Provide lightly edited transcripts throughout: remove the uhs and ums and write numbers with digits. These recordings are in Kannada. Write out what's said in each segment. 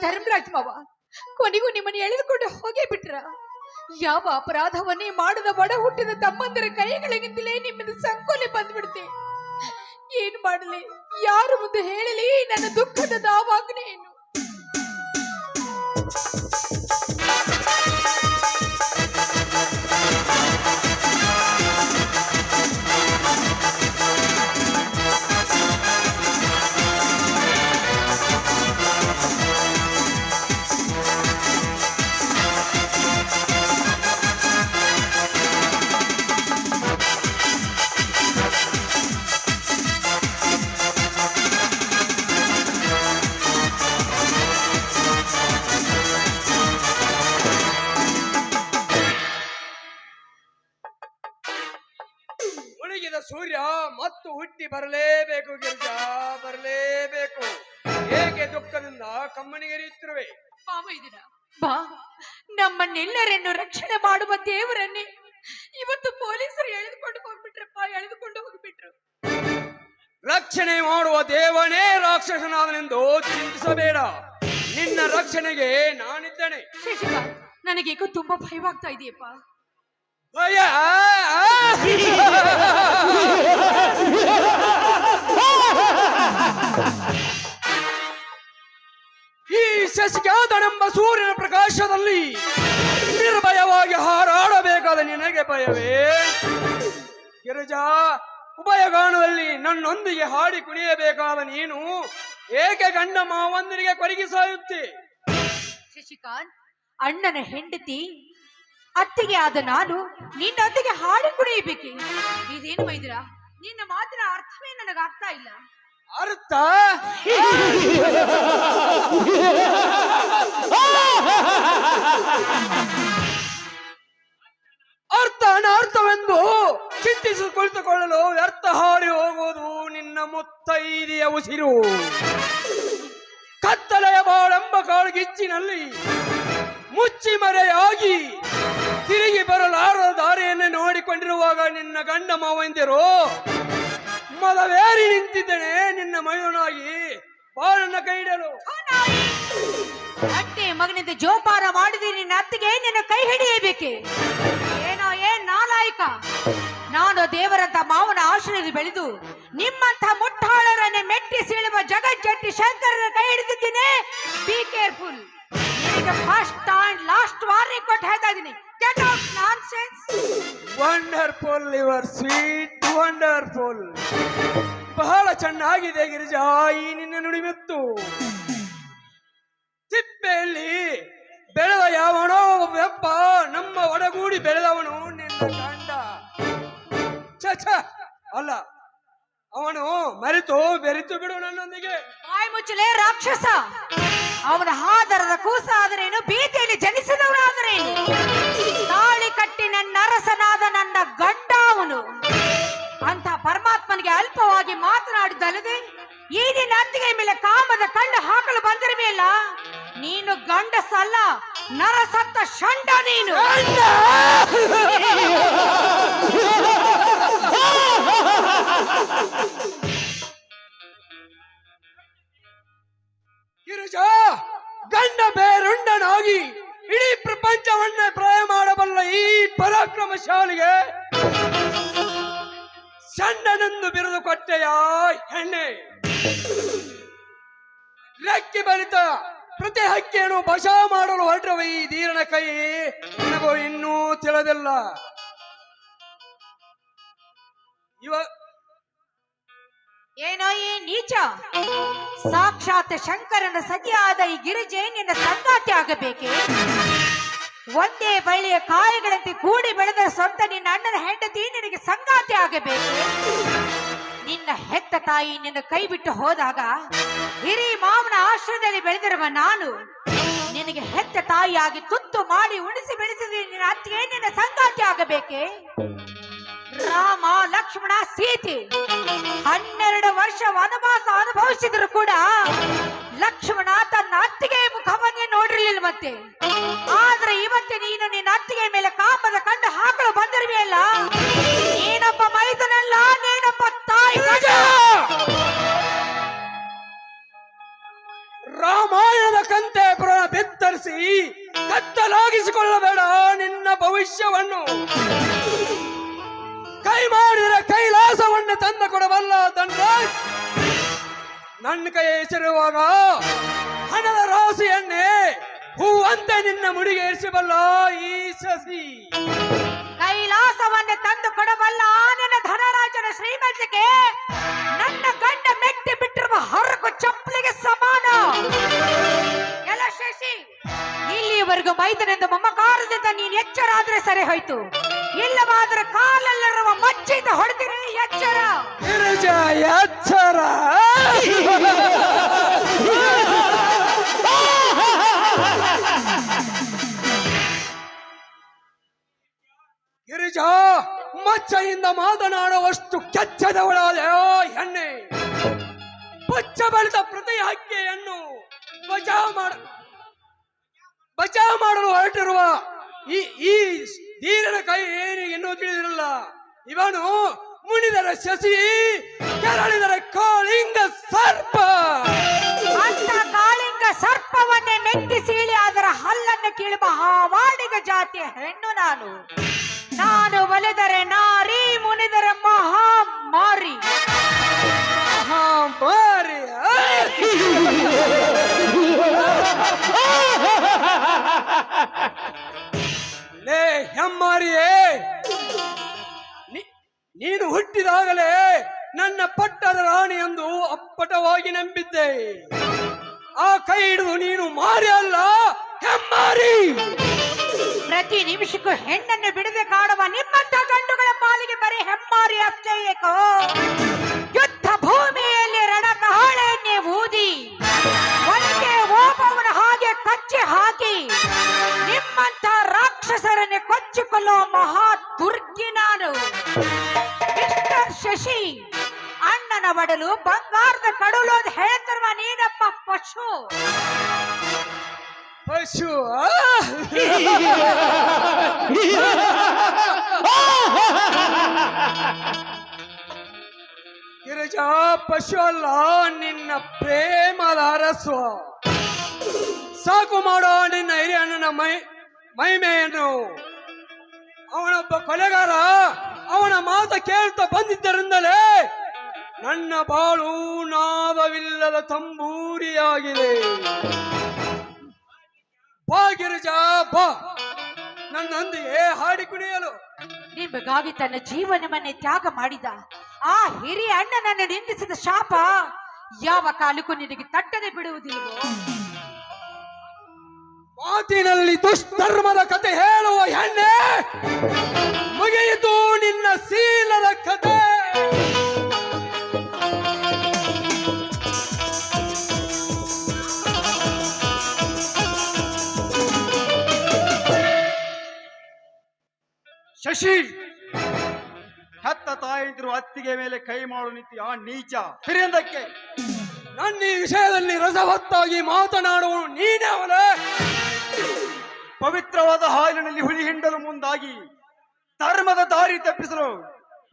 ಧರ್ಮರಾಜ್ ಮಾವ, ಕೊನೆಗೂ ನಿಮ್ಮನ್ನು ಎಳೆದುಕೊಂಡು ಹೋಗೇ ಬಿಟ್ರ? ಯಾವ ಅಪರಾಧವನ್ನೇ ಮಾಡದ ಬಡ ಹುಟ್ಟಿದ ತಮ್ಮಂದರ ಕೈಗಳಿಗಿಂತಲೇ ನಿಮ್ಮನ್ನು ಸಂಕೋಲೆ ಬಂದ್ಬಿಡ್ತೆ. ಏನ್ ಮಾಡಲಿ, ಯಾರು ಮುಂದೆ ಹೇಳಲಿ ನನ್ನ ದುಃಖದ ದಾವಾಗ್ನೆ ಏನು? ಸೂರ್ಯ ಮತ್ತು ಹುಟ್ಟಿ ಬರಲೇಬೇಕು ಗಿರಿಜಾ, ಬರಲೇಬೇಕು. ಹೇಗೆ ದುಃಖದಿಂದ ಕಮ್ಮನಿಗೆರೆಯುತ್ತಿರುವೆ? ಬಾ, ನಮ್ಮನ್ನೆಲ್ಲರನ್ನು ರಕ್ಷಣೆ ಮಾಡುವ ದೇವರನ್ನೇ ಇವತ್ತು ಪೊಲೀಸರು ಎಳೆದುಕೊಂಡು ಹೋಗ್ಬಿಟ್ರಪ್ಪ, ಎಳೆದುಕೊಂಡು ಹೋಗ್ಬಿಟ್ರು. ರಕ್ಷಣೆ ಮಾಡುವ ದೇವನೇ ರಾಕ್ಷಸನಾದನೆಂದು ಚಿಂತಿಸಬೇಡ. ನಿನ್ನ ರಕ್ಷಣೆಗೆ ನಾನಿದ್ದೇನೆ. ಶಶಿಕಾಂತ್, ನನಗೀಗ ತುಂಬಾ ಭಯವಾಗ್ತಾ ಇದೆಯಪ್ಪ. ಭಯ? ಈ ಶಶಿಕಾಂತನೆಂಬ ಸೂರ್ಯನ ಪ್ರಕಾಶದಲ್ಲಿ ನಿರ್ಭಯವಾಗಿ ಹಾರಾಡಬೇಕಾದ ನಿನಗೆ ಭಯವೇ? ಗಿರಿಜಾ, ಉಭಯಗಾನದಲ್ಲಿ ನನ್ನೊಂದಿಗೆ ಹಾಡಿ ಕುಣಿಯಬೇಕಾದ ನೀನು ಏಕೆ ಗಂಡ ಮಾವಂದರಿಗೆ ಕೊರಗಿಸಾಯುತ್ತೆ? ಶಶಿಕಾಂತ್, ಅಣ್ಣನ ಹೆಂಡತಿ ಅತ್ತಿಗೆ ಆದ ನಾನು ನಿನ್ನೊಂದಿಗೆ ಹಾಡಿ ಕುಣಿಯಬೇಕೆ? ಇದೇನು ಮೈದ್ರ, ನಿನ್ನ ಮಾತಿನ ಅರ್ಥವೇ ನನಗಾಗ್ತಾ ಇಲ್ಲ. ಅರ್ಥ? ಅರ್ಥ ಅನರ್ಥವೆಂದು ಚಿಂತಿಸಿ ಕುಳಿತುಕೊಳ್ಳಲು ವ್ಯರ್ಥ ಹಾರಿ ಹೋಗುವುದು ನಿನ್ನ ಮುತ್ತೈದೆಯ ಉಸಿರು. ಕತ್ತಲೆಯ ಬಾಳೆಂಬ ಕಾಳುಗಿಚ್ಚಿನಲ್ಲಿ ಮುಚ್ಚಿ ಮರೆಯಾಗಿ ತಿರುಗಿ ಬರಲಾರದ ದಾರಿಯನ್ನು ನೋಡಿಕೊಂಡಿರುವಾಗ ನಿನ್ನ ಗಂಡ ಮಾವಂದಿರು ಮದವೇರಿ ನಿಂತಿದ್ದೇನೆ ನಿನ್ನ ಮೈದನಾಗಿ ಬಾಳನ್ನ ಕೈಡಲು. ಅಟ್ಟೆ ಮಗನಿಂದ ಜೋಪಾನ ಮಾಡಿದ ನಿನ್ನ ಅತ್ತಿಗೆ ನಿನ್ನ ಕೈ ಹಿಡಿಯಬೇಕೆ? ಏನೋ ನಾಲಾಯಕ. ನಾನು ದೇವರಂತ ಮಾವನ ಆಶ್ರಯದಲ್ಲಿ ಬೆಳೆದು ನಿಮ್ಮಂತ ಮುಟ್ಟಾಳರನ್ನೇ ಮೆಟ್ಟಿ ಸೀಳುವ ಜಗಜ್ಜಟ್ಟಿ ಶಂಕರನ ಕೈ ಹಿಡಿದಿದ್ದೇನೆ. Be careful. First and last warning ಕೊಟ್ಟು ಹೇಳ್ತಾ ಇದ್ದೀನಿ. Get out nonsense. Wonderful, your sweet wonderful. ಬಹಳ ಚೆನ್ನಾಗಿದೆ ಗಿರಿಜಾ ಈ ನಿನ್ನ ನುಡಿಮುತ್ತು. ತಿಪ್ಪೆಯಲ್ಲಿ ಬೆಳೆದ ಯಾವನೋ ಒಬ್ಬ ನಮ್ಮ ಒಡಗೂಡಿ ಬೆಳೆದವನು ನಿನ್ನ ಗಂಡ. ಛ ಅಲ್ಲ, ಅವನು ಮರೆತು ಬೆರೆತು ಬಿಡು ನನ್ನೊಂದಿಗೆ. ಬಾಯಿ ಮುಚ್ಚಲೇ ರಾಕ್ಷಸ. ಅವನ ಆದರದ ಕೂಸ ಆದರೇನು, ಬೀದಿಯಲ್ಲಿ ಜನಿಸಿದವನಾದರೇನು, ತಾಳಿ ಕಟ್ಟಿ ನನ್ನ ಅರಸನಾದ ನನ್ನ ಗಂಡ ಅವನು. ಅಂತ ಪರಮಾತ್ಮನಿಗೆ ಅಲ್ಪವಾಗಿ ಮಾತನಾಡಿದ್ದಲ್ಲದೆ ಈ ನಿನ್ನ ಅತ್ತಿಗೆ ಮೇಲೆ ಕಾಮದ ಕಣ್ಣು ಹಾಕಲು ಬಂದಿರಬೇಲ್ಲ. ನೀನು ಗಂಡಸಲ್ಲ, ನರಸತ್ತ ಷಂಡ ನೀನು. ಗಿರಿಜಾ, ಗಂಡ ಬೇರುಂಡನಾಗಿ ಇಡೀ ಪ್ರಪಂಚವನ್ನೇ ಪ್ರಯ ಮಾಡಬಲ್ಲ ಈ ಪರಾಕ್ರಮಶಾಲಿಗೆ ಷಂಡನೆಂದು ಬಿರುದು ಕೊಟ್ಟೆಯ ಹೆಣ್ಣೆ. ರೆಕ್ಕೆ ಬಲಿತ ಪ್ರತಿ ಹಕ್ಕಿಯನ್ನು ವಶ ಮಾಡಲು ಹೊರಟವ ಈ ಧೀರನ ಕೈ ನಿನಗೂ ಇನ್ನೂ ತಿಳಿದಿಲ್ಲ. ಏನೋ ಈ ನೀಚ, ಸಾಕ್ಷಾತ್ ಶಂಕರನ ಸತಿಯಾದ ಈ ಗಿರಿಜೆ ನಿನ್ನ ಸಂಗಾತಿ ಆಗಬೇಕೆ? ಒಂದೇ ಬಳ್ಳಿಯ ಕಾಯಿಗಳಂತೆ ಕೂಡಿ ಬೆಳೆದ ಸ್ವಂತ ನಿನ್ನ ಅಣ್ಣನ ಹೆಂಡತಿ ನಿನಗೆ ಸಂಗಾತಿ ಆಗಬೇಕು? ನಿನ್ನ ಹೆತ್ತ ತಾಯಿ ನಿನ್ನ ಕೈ ಬಿಟ್ಟು ಹೋದಾಗ ಹಿರಿ ಮಾವನ ಆಶ್ರಯದಲ್ಲಿ ಬೆಳೆದಿರುವ ನಾನು ನಿನಗೆ ಹೆತ್ತ ತಾಯಿಯಾಗಿ ತುತ್ತು ಮಾಡಿ ಉಣಿಸಿ ಬೆಳೆಸಿದ ನಿನ್ನ ಅತ್ತಿಗೆ ನಿನ್ನ ಸಂಗಾತಿ ಆಗಬೇಕೆ? ರಾಮ ಲಕ್ಷ್ಮಣ ಸೀತೆ 12 ವರ್ಷ ವನವಾಸ ಅನುಭವಿಸಿದ್ರು ಕೂಡ ಲಕ್ಷ್ಮಣ ತನ್ನ ಅತ್ತಿಗೆ ಮುಖವನ್ನೇ ನೋಡಿರ್ಲಿಲ್ವಂತೆ. ಆದ್ರೆ ಇವತ್ತೆ ನೀನು ನಿನ್ನ ಅತ್ತಿಗೆ ಮೇಲೆ ಕಾಮದ ಕಣ್ಣು ಹಾಕಲು ಬಂದಿರುವೆಯಲ್ಲ, ನೀನೊಬ್ಬ ಮೈದನಲ್ಲ, ನೀನೊಬ್ಬ ತಾಯಿ. ರಾಮಾಯಣದ ಕಂತೆ ಪುರಾಣ ಬಿತ್ತರಿಸಿ ಕತ್ತಲಾಗಿಸಿಕೊಳ್ಳಬೇಡ ನಿನ್ನ ಭವಿಷ್ಯವನ್ನು. ಕೈ ಮಾಡಿದರೆ ಕೈಲಾಸವನ್ನು ತಂದು ಕೊಡಬಲ್ಲ ಧನರಾಜ್. ನನ್ನ ಕೈ ಹೆಸರಿರುವಾಗ ಹಣದ ರಾಶಿಯನ್ನೇ ಹೂವಂತೆ ನಿನ್ನ ಮುಡಿಗೆ ಇರಿಸಬಲ್ಲ ಈ ಶಶಿ. ಕೈಲಾಸವನ್ನೇ ತಂದು ಕೊಡಬಲ್ಲ ನನ್ನ ಧನರಾಜನ ಶ್ರೀಮಂತಿಕೆ ನನ್ನ ಗಂಡ ಮೆಟ್ಟಿ ಬಿಟ್ಟಿರುವ ಹರಕು ಚಪ್ಪಲಿಗೆ ಸಮಾನ. ಎಲ್ಲ ಶಶಿ, ಇಲ್ಲಿಯವರೆಗೂ ಮೈದನೆಂದು ಮಮಕಾರದಿಂದ ನೀನು ಎಚ್ಚರಾದ್ರೆ ಸರಿ ಹೋಯ್ತು, ಇಲ್ಲವಾದ್ರೆ ಕಾಲಲ್ಲಿರುವ ಮಚ್ಚಿಂದ ಹೊಡೆದಿರಿ ಎಚ್ಚರ. ಗಿರಿಜ ಎಚ್ಚರ. ಗಿರಿಜಾ, ಮಚ್ಚೆಯಿಂದ ಮಾತನಾಡುವಷ್ಟು ಕೆಚ್ಚದವಳಾದೆಯೋ ಹೆಣ್ಣೆ. ಪಚ್ಚ ಬಳಿದ ಪ್ರತಿ ಹಕ್ಕೆಯನ್ನು ಬಚಾವ್ ಮಾಡಲು ಹೊರಟಿರುವ ಈ ಧೀರನ ಕೈ ಇನ್ನೂ ತಿಳಿದಿರಲ್ಲ. ಇವನು ಮುನಿದರ ಶಶಿ, ಕೆರಳಿದರೆ ಕಾಳಿಂಗ ಸರ್ಪ. ಅಂತ ಕಾಳಿಂಗ ಸರ್ಪವನ್ನೇ ಮೆಟ್ಟಿ ಸೀಳಿ ಅದರ ಹಲ್ಲನ್ನು ಕೀಳುವ ಹಾವಾಡಿಗ ಜಾತಿಯ ಹೆಣ್ಣು ನಾನು. ನಾನು ಒಲೆದರೆ ನಾರಿ, ಮುನಿದರೆ ಮಹಾಮಾರಿ. ಮಹಾಮಾರಿ ಲೇ ಹೆಮ್ಮಾರಿಯೇ, ನೀನು ಹುಟ್ಟಿದಾಗಲೇ ನನ್ನ ಪಟ್ಟದ ರಾಣಿ ಎಂದು ಅಪ್ಪಟವಾಗಿ ನಂಬಿದ್ದೆ. ಆ ಕೈ ಹಿಡಿದು ನೀನು ಮಾರಿ ಅಲ್ಲ, ಹೆಮ್ಮಾರಿ. ಪ್ರತಿ ನಿಮಿಷಕ್ಕೂ ಹೆಣ್ಣನ್ನು ಬಿಡದೆ ಕಾಡುವ ನಿಮ್ಮಂತ ಗಂಡುಗಳ ಪಾಲಿಗೆ ಬರೀ ಹೆಮ್ಮಾರಿ ಅಕ್ಷಯಕೋ. ಯುದ್ಧ ಭೂಮಿಯಲ್ಲಿ ರಣಕಹಳೆಯನ್ನೇ ಊದಿ ಒಳಗೆ ಓಬವನ ಹಾಗೆ ಕಚ್ಚಿ ಹಾಕಿ ನಿಮ್ಮಂತ ರಾಕ್ಷಸರನ್ನೇ ಕೊಚ್ಚಿಕೊಳ್ಳುವ ಮಹಾ ದುರ್ಗಿ ನಾನು. ಮಿಸ್ಟರ್ ಶಶಿ, ಅಣ್ಣನ ಒಡಲು ಬಂಗಾರದ ಕಡಲು ಅಂತ ಹೇಳ್ತಿರುವ ನೀನಪ್ಪ ಪಶು. ಪಶು ಗಿರಿಜಾ, ಪಶು ಅಲ್ಲ, ನಿನ್ನ ಪ್ರೇಮದ ಅರಸ್ವ. ಸಾಕು ಮಾಡೋ ನಿನ್ನ ಹಿರಿಯ ಅಣ್ಣನ ಮೈಮೆಯನ್ನು. ಅವನೊಬ್ಬ ಕೊಲೆಗಾರ. ಅವನ ಮಾತು ಕೇಳ್ತಾ ಬಂದಿದ್ದರಿಂದಲೇ ನನ್ನ ಬಾಳು ನಾದವಿಲ್ಲದ ತಂಬೂರಿಯಾಗಿದೆ. ಬಾ ಗಿರಿಜಾ, ಬಾ ನನ್ನೊಂದಿಗೆ ಹಾಡಿ ಕುಣಿಯಲು. ನಿಮಗಾಗಿ ತನ್ನ ಜೀವನವನ್ನೇ ತ್ಯಾಗ ಮಾಡಿದ ಆ ಹಿರಿಯ ಅಣ್ಣನನ್ನು ನಿಂದಿಸಿದ ಶಾಪ ಯಾವ ಕಾಲಕ್ಕೂ ನಿನಗೆ ತಟ್ಟದೆ ಬಿಡುವುದಿಲ್ವೋ? ಮಾತಿನಲ್ಲಿ ದುಷ್ಧರ್ಮದ ಕತೆ ಹೇಳುವ ಹೆಣ್ಣೆ, ಮುಗಿಯಿತು ನಿನ್ನ ಶೀಲದ ಕತೆ. ಶಶಿ, ಹೆತ್ತ ತಾಯಿದ್ರು ಅತ್ತಿಗೆ ಮೇಲೆ ಕೈ ಮಾಡು ನಿಂತಿ ಆ ನೀಚ ಹಿರಿಯಂದಕ್ಕೆ. ನನ್ನ ಈ ವಿಷಯದಲ್ಲಿ ರಸವತ್ತಾಗಿ ಮಾತನಾಡುವನು ನೀನೇ ಅವನೇ. ಪವಿತ್ರವಾದ ಹಾಲಿನಲ್ಲಿ ಹುಳಿ ಹಿಂಡಲು ಮುಂದಾಗಿ ಧರ್ಮದ ದಾರಿ ತಪ್ಪಿಸಲು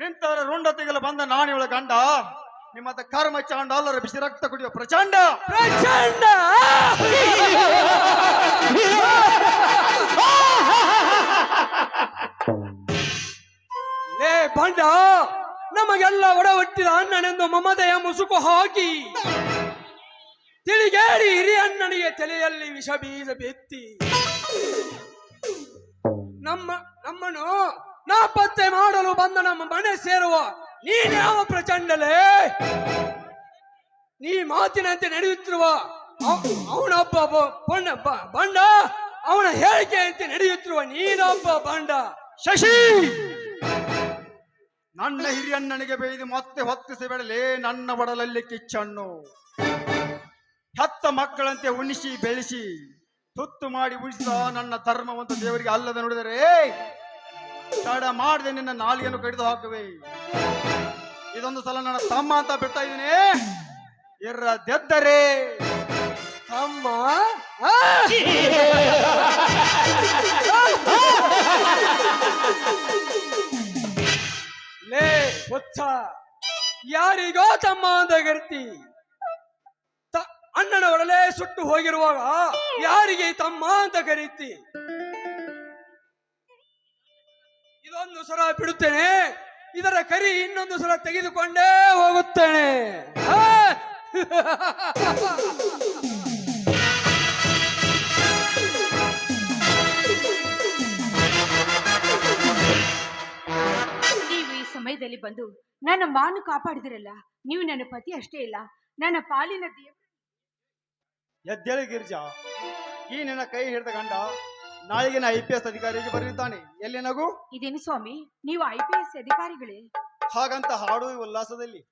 ನಿಂತರ ರುಂಡ ತೆಗೆಲು ಬಂದ ನಾಣಿಯೊಳ ಗಂಡ ನಿಮ್ಮದ ಕರ್ಮ ಚಾಂಡಾಲರ ಬಿಸಿ ರಕ್ತ ಕುಡಿಯುವ ಪ್ರಚಂಡ. ಪ್ರಚಂಡ ಲೇ ಬಂಡ, ನಮಗೆಲ್ಲ ಒಡ ಹುಟ್ಟಿದ ಅಣ್ಣನೆಂದು ಮಮತೆಯ ಮುಸುಕು ಹಾಕಿ ತಿಳಿಗೇಡಿ ಹಿರಿಯ ಅಣ್ಣನಿಗೆ ತಲೆಯಲ್ಲಿ ವಿಷ ಬೀಜ ಬೆತ್ತಿ ನಮ್ಮನ್ನು ನಾಪತ್ತೆ ಮಾಡಲು ಬಂದ ನಮ್ಮ ಮನೆ ಸೇರುವ ನೀನ್ಯಾವ ಪ್ರಚಂಡಲೇ? ನೀ ಮಾತಿನಂತೆ ನಡೆಯುತ್ತಿರುವ ಅವನೊಬ್ಬ ಬಂಡ, ಅವನ ಹೇಳಿಕೆಯಂತೆ ನಡೆಯುತ್ತಿರುವ ನೀನೊಬ್ಬ ಬಂಡ. ಶಶಿ, ನನ್ನ ಹಿರಿಯಣ್ಣನಿಗೆ ಬೇಯ್ದು ಮತ್ತೆ ಹೊತ್ತಿಸಿ ಬೆಳಲೆ ನನ್ನ ಒಡಲಲ್ಲಿ ಕಿಚ್ಚಣ್ಣು. ಹೆತ್ತ ಮಕ್ಕಳಂತೆ ಉಣಿಸಿ ಬೆಳೆಸಿ ತುತ್ತು ಮಾಡಿ ಉಳಿಸಿದ ನನ್ನ ಧರ್ಮವಂತ ದೇವರಿಗೆ ಅಲ್ಲದ ನೋಡಿದರೆ ತಡ ಮಾಡದೆ ನಿನ್ನ ನಾಲಿಗೆಯನ್ನು ಕಡಿದು ಹಾಕುವೆ. ಇದೊಂದು ಸಲ ನನ್ನ ತಮ್ಮ ಅಂತ ಬಿಡ್ತಾ ಇದ್ದೀನಿ, ಇರದೆದ್ದರೆ ತಮ್ಮ. ಲೇ ಹುಚ್ಚ, ಯಾರಿಗೋ ತಮ್ಮ ಅಂತ ಕರಿತಿ. ಅಣ್ಣನ ಒಡಲ ತಲೆ ಸುಟ್ಟು ಹೋಗಿರುವಾಗ ಯಾರಿಗೆ ತಮ್ಮ ಅಂತ ಕರೀತಿ? ಇದೊಂದು ಸಲ ಬಿಡುತ್ತೇನೆ, ಇದರ ಕರಿ ಇನ್ನೊಂದು ಸಲ ತೆಗೆದುಕೊಂಡೇ ಹೋಗುತ್ತೇನೆ. ನೀವು ಈ ಸಮಯದಲ್ಲಿ ಬಂದು ನನ್ನ ಮಾನು ಕಾಪಾಡಿದಿರಲ್ಲ, ನೀವು ನನ್ನ ಪತಿ ಅಷ್ಟೇ ಇಲ್ಲ, ನನ್ನ ಪಾಲಿನ ದೇವ. ಎದ್ದೇಳು ಗಿರಿಜಾ, ಈ ನಿನ್ನ ಕೈ ಹಿಡಿದ ಗಂಡ ನಾಳೆಗಿನ IPS ಅಧಿಕಾರಿಗೆ ಬರೆದಿದ್ದಾನೆ. ಎಲ್ಲಿ ನಗು? ಇದೇನು ಸ್ವಾಮಿ, ನೀವು IPS ಅಧಿಕಾರಿಗಳೇ? ಹಾಗಂತ ಹಾಡು ಉಲ್ಲಾಸದಲ್ಲಿ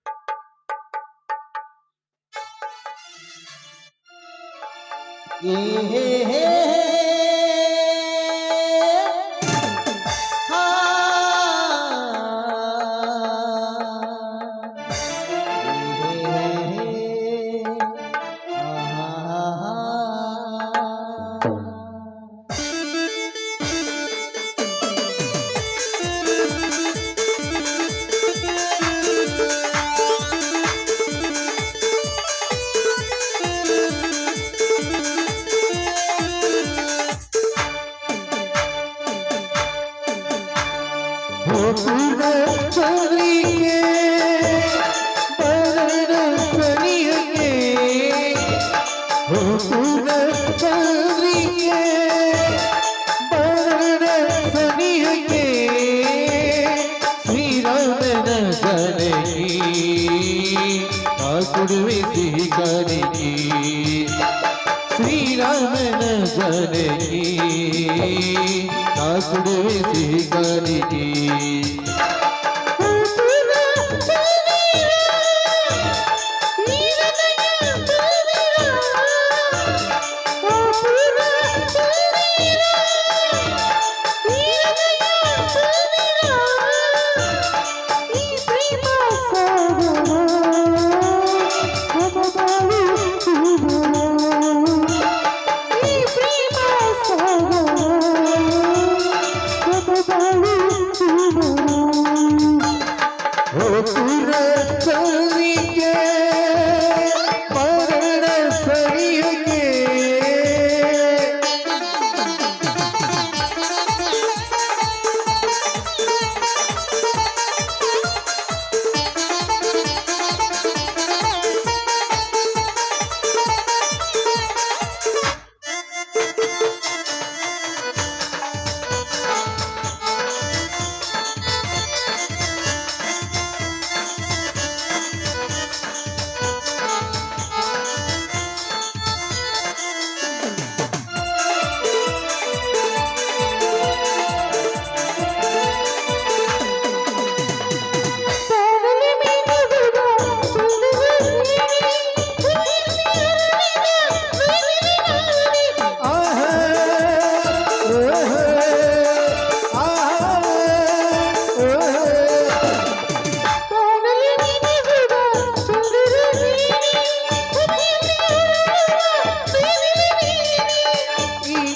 ಶ್ರೀರಾಮನ ಜನನಿ ಕಾಕುಡುವೆ ಸಿಗನಿಗೆ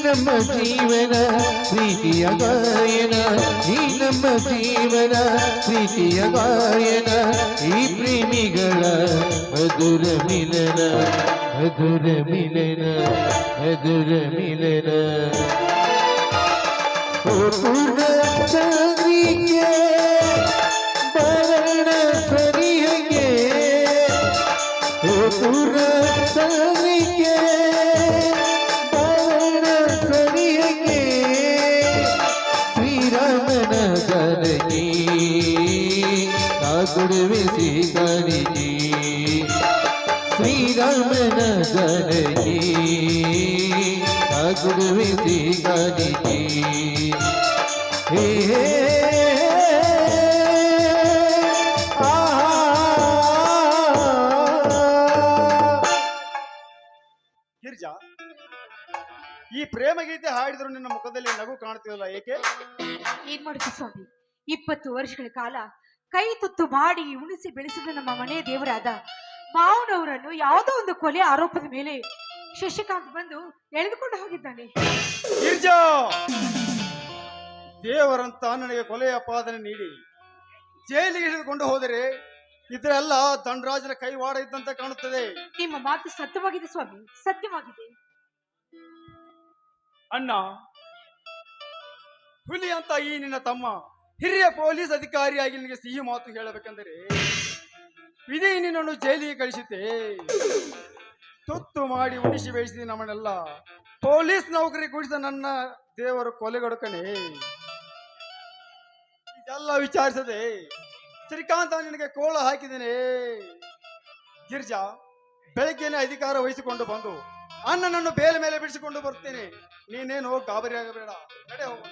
ನಮ್ಮ ಜೀವನ ಪ್ರೀತಿಯ ಗಾಯನ, ಈ ನಮ್ಮ ಜೀವನ ಪ್ರೀತಿಯ ಗಾಯನ, ಈ ಪ್ರೇಮಿಗಳ ಮಧುರ ಮಿಲನ, ಮಧುರ ಮಿಲನ, ಮಧುರ ಮಿಲನ. ಪೂರ್ಣ ಚಂದ್ರಿಕೆ ಬರಣ ಸರಿಯಗೆ, ಪೂರ್ಣ ಚಂದ್ರಿಕೆ ಶ್ರೀರಾಮನ ಜನನಿ ಕಾಕುಡುವೆ ಸಿಗನಿಗೆ, ಶ್ರೀರಾಮನ ಜನನಿ ಕಾಕುಡುವೆ ಸಿಗನಿಗೆ. ಗಿರಿಜಾ, ಈ ಪ್ರೇಮ ಗೀತೆ ಹಾಡಿದ್ರು ನಿನ್ನ ಮುಖದಲ್ಲಿ ನಗು ಕಾಣ್ತಿರಲ್ಲ, ಏಕೆ? ಏನ್ ಮಾಡುತ್ತೆ ಸ್ವಾಮಿ, 20 ವರ್ಷಗಳ ಕಾಲ ಕೈ ತುತ್ತು ಮಾಡಿ ಉಣಿಸಿ ಬೆಳೆಸಿದ ನಮ್ಮ ಮನೆಯ ದೇವರಾದ ಮಾವನವರನ್ನು ಯಾವುದೋ ಒಂದು ಕೊಲೆ ಆರೋಪದ ಮೇಲೆ ಶಶಿಕಾಂತ್ ಬಂದು ಎಳೆದುಕೊಂಡು ಹೋಗಿದ್ದಾನೆ. ಗಿರಿಜಾ, ದೇವರಂತ ನನಗೆ ಕೊಲೆ ಅಪಾದನೆ ನೀಡಿ ಜೈಲಿಗೆ ಹಿಡಿದುಕೊಂಡು ಹೋದರೆ ಇದರೆಲ್ಲ ದಂಡರಾಜನ ಕೈವಾಡ ಇದ್ದಂತೆ ಕಾಣುತ್ತದೆ. ನಿಮ್ಮ ಮಾತು ಸತ್ಯವಾಗಿದೆ ಸ್ವಾಮಿ, ಸತ್ಯವಾಗಿದೆ. ಅಣ್ಣ, ಹುಲಿ ಅಂತ ಈ ನಿನ್ನ ತಮ್ಮ ಹಿರಿಯ ಪೊಲೀಸ್ ಅಧಿಕಾರಿಯಾಗಿ ನಿನಗೆ ಸಿಹಿ ಮಾತು ಹೇಳಬೇಕೆಂದರೆ ವಿಧಿ ನಿನ್ನನ್ನು ಜೈಲಿಗೆ ಕಳಿಸುತ್ತೆ. ತುತ್ತು ಮಾಡಿ ಉಣಿಸಿ ಬೇಯಿಸಿದ ನಮ್ಮನ್ನೆಲ್ಲ ಪೊಲೀಸ್ ನೌಕರಿ ಕೂಡಿಸಿದ ನನ್ನ ದೇವರು ಕೊಲೆಗಡುಕನೆ. ಇದೆಲ್ಲ ವಿಚಾರಿಸದೆ ಶ್ರೀಕಾಂತ ನಿನಗೆ ಕೋಳ ಹಾಕಿದ್ದೇನೆ. ಗಿರ್ಜಾ, ಬೆಳಗ್ಗೆನೆ ಅಧಿಕಾರ ವಹಿಸಿಕೊಂಡು ಬಂದು ಅಣ್ಣನನ್ನು ಬೇಲೆ ಮೇಲೆ ಬಿಡಿಸಿಕೊಂಡು ಬರ್ತೇನೆ. ನೀನೇನು ಗಾಬರಿ ಆಗಬೇಡ, ನಡೆ ಹೋಗು.